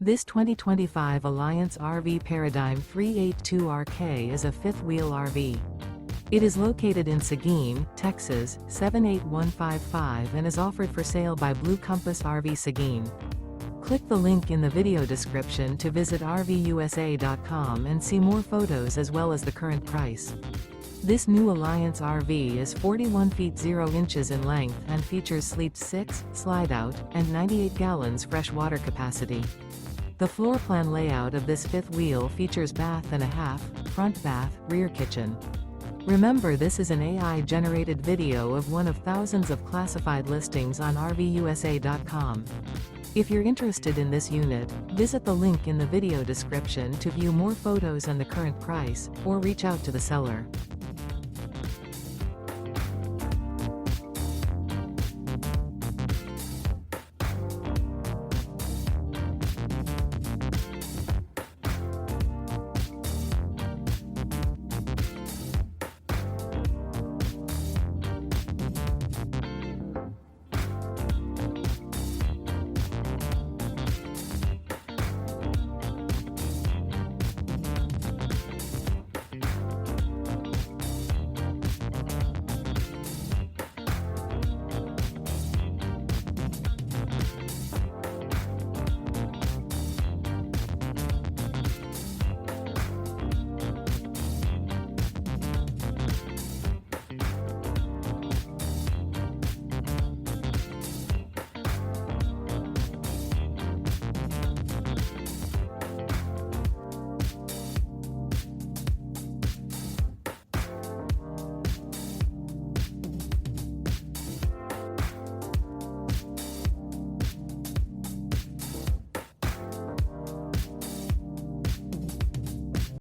This 2025 Alliance RV Paradigm 382RK is a fifth-wheel RV. It is located in Seguin, Texas, 78155 and is offered for sale by Blue Compass RV Seguin. Click the link in the video description to visit RVUSA.com and see more photos as well as the current price. This new Alliance RV is 41 feet 0 inches in length and features sleep 6, slide-out, and 98 gallons fresh water capacity. The floor plan layout of this fifth wheel features bath and a half, front bath, rear kitchen. Remember, this is an AI-generated video of one of thousands of classified listings on RVUSA.com. If you're interested in this unit, visit the link in the video description to view more photos and the current price, or reach out to the seller.